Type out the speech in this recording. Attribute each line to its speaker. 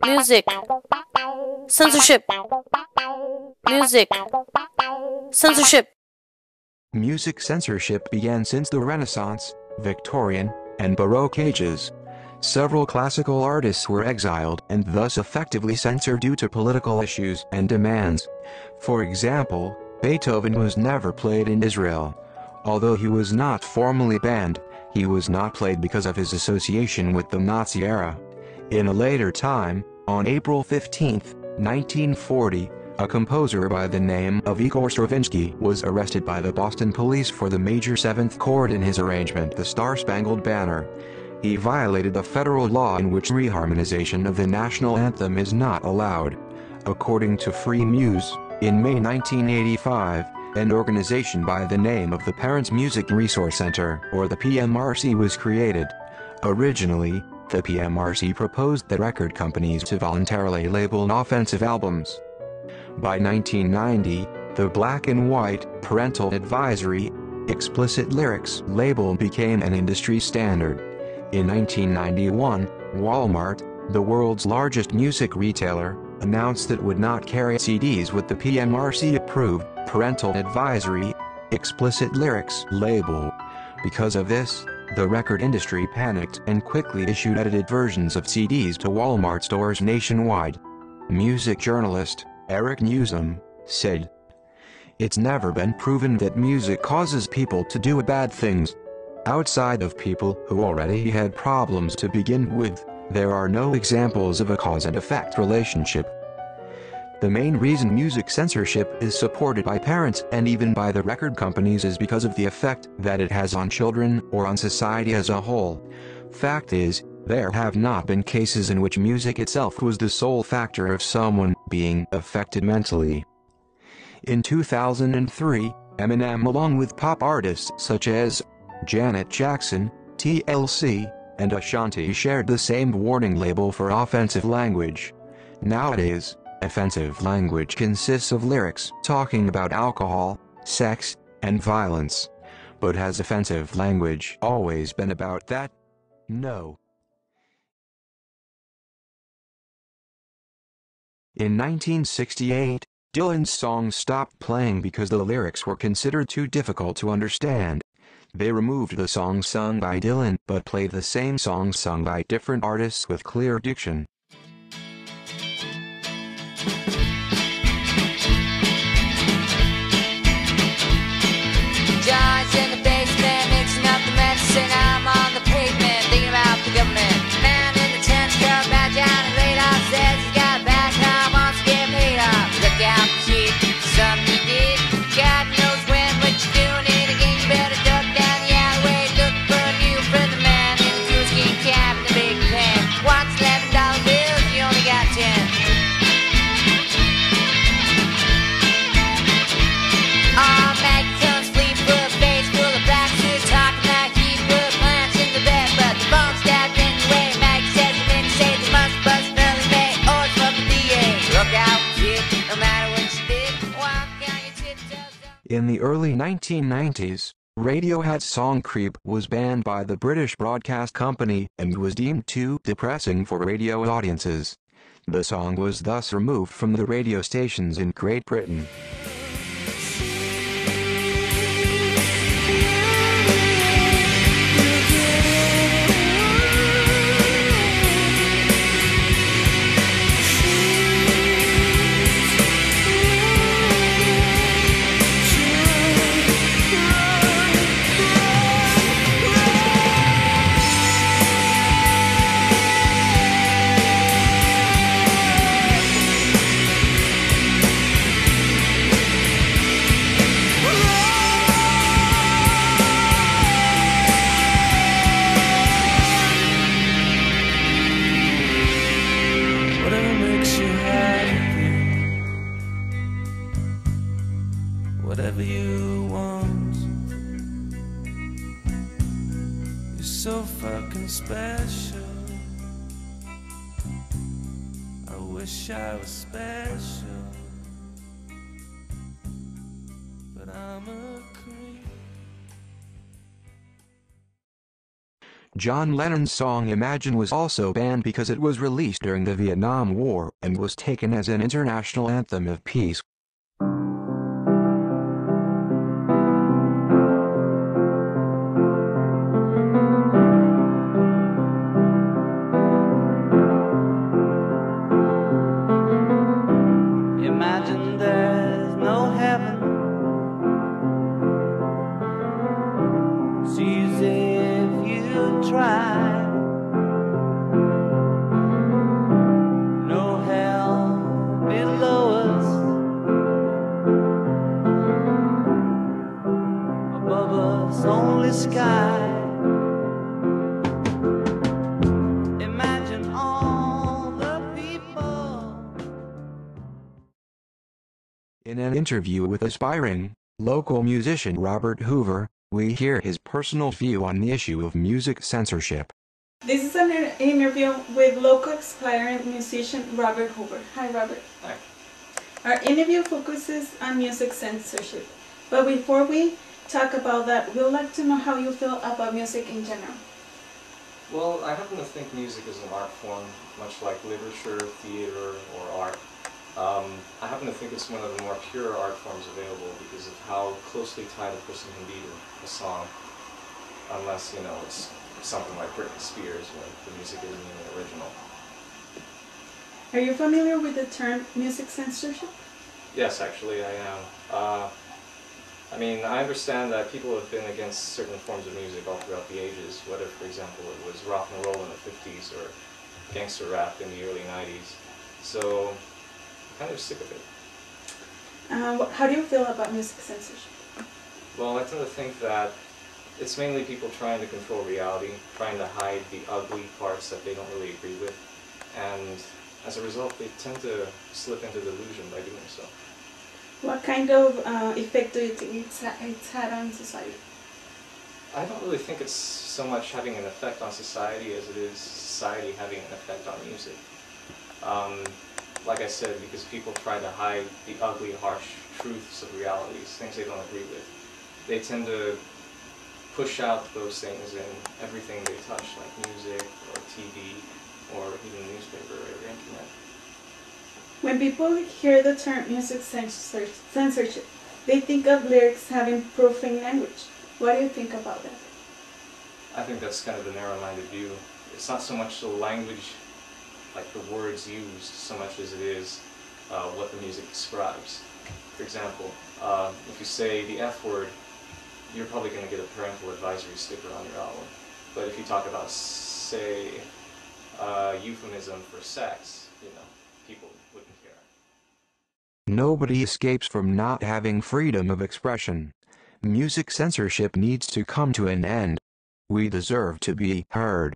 Speaker 1: Music. Censorship. Music. Censorship.
Speaker 2: Music censorship began since the Renaissance, Victorian, and Baroque ages. Several classical artists were exiled and thus effectively censored due to political issues and demands. For example, Beethoven was never played in Israel. Although he was not formally banned, he was not played because of his association with the Nazi era. In a later time, on April 15, 1940, a composer by the name of Igor Stravinsky was arrested by the Boston police for the major seventh chord in his arrangement The Star-Spangled Banner. He violated a federal law in which reharmonization of the national anthem is not allowed. According to Free Muse, in May 1985, an organization by the name of the Parents Music Resource Center, or the PMRC, was created. Originally, the PMRC proposed that record companies to voluntarily label offensive albums. By 1990, the black and white, parental advisory, explicit lyrics label became an industry standard. In 1991, Walmart, the world's largest music retailer, announced it would not carry CDs with the PMRC-approved, parental advisory, explicit lyrics label. Because of this, the record industry panicked and quickly issued edited versions of CDs to Walmart stores nationwide. Music journalist Eric Newsom said, "It's never been proven that music causes people to do bad things. Outside of people who already had problems to begin with, there are no examples of a cause and effect relationship." The main reason music censorship is supported by parents and even by the record companies is because of the effect that it has on children or on society as a whole. Fact is, there have not been cases in which music itself was the sole factor of someone being affected mentally. In 2003, Eminem, along with pop artists such as Janet Jackson, TLC, and Ashanti, shared the same warning label for offensive language. Nowadays, offensive language consists of lyrics talking about alcohol, sex, and violence. But has offensive language always been about that? No. In 1968, Dylan's songs stopped playing because the lyrics were considered too difficult to understand. They removed the songs sung by Dylan but played the same songs sung by different artists with clear diction.
Speaker 3: John's in the basement, mixing up the medicine. I'm on the pavement, thinking about the government. Man in the tent, got back down and laid off. Says he's got a bad time, wants to get paid off. Look out, kid, something you did. God knows when, but you're doing it again. You better duck down the alleyway, look for a new friend. The man in the cool skin cap and the big pen. Wants $11 bills, you only got 10. Oh, Maggie comes fleet full of face, full of black suit, talking like he put plants in the bed, but the bone stabbed in the way. Maggie says the men say they must bust early May, or it's from the DA. Look out, kid, no matter what you did, walk on your tiptoes.
Speaker 2: In the early 1990s, Radiohead's song Creep was banned by the British Broadcast Company and was deemed too depressing for radio audiences. The song was thus removed from the radio stations in Great Britain.
Speaker 4: Whatever you want, you're so fucking special. I wish I was special, but I'm a creep.
Speaker 2: John Lennon's song Imagine was also banned because it was released during the Vietnam War and was taken as an international anthem of peace.
Speaker 4: Imagine there's no heaven. It's easy if you try. No hell below us. Above us only sky. Imagine all the people.
Speaker 2: In an interview with aspiring, local musician Robert Hoover, we hear his personal view on the issue of music censorship.
Speaker 5: This is an interview with local aspiring musician Robert Hoover. Hi, Robert.
Speaker 6: Hi.
Speaker 5: Our interview focuses on music censorship. But before we talk about that, we'd like to know how you feel about music in general.
Speaker 6: Well, I happen to think music is an art form, much like literature, theater, or art. I happen to think it's one of the more pure art forms available because of how closely tied a person can be to a song. Unless, you know, it's something like Britney Spears when the music isn't even original.
Speaker 5: Are you familiar with the term music censorship?
Speaker 6: Yes, actually, I am. I mean, I understand that people have been against certain forms of music all throughout the ages, whether, for example, it was rock and roll in the 50s or gangster rap in the early 90s. So, I'm kind of sick of it.
Speaker 5: How do you feel about music censorship?
Speaker 6: Well, I tend to think that it's mainly people trying to control reality, trying to hide the ugly parts that they don't really agree with, and as a result, they tend to slip into delusion by doing so.
Speaker 5: What kind of effect do you think it's had on society?
Speaker 6: I don't really think it's so much having an effect on society as it is society having an effect on music. Like I said, because people try to hide the ugly, harsh truths of realities, things they don't agree with. They tend to push out those things in everything they touch, like music or TV or even newspaper or internet.
Speaker 5: When people hear the term music censorship, they think of lyrics having profane language. What do you think about that?
Speaker 6: I think that's kind of a narrow-minded view. It's not so much the language, like the words used, so much as it is what the music describes. For example, if you say the F word, you're probably going to get a parental advisory sticker on your album. But if you talk about, say, euphemism for sex, you know, people wouldn't care.
Speaker 2: Nobody escapes from not having freedom of expression. Music censorship needs to come to an end. We deserve to be heard.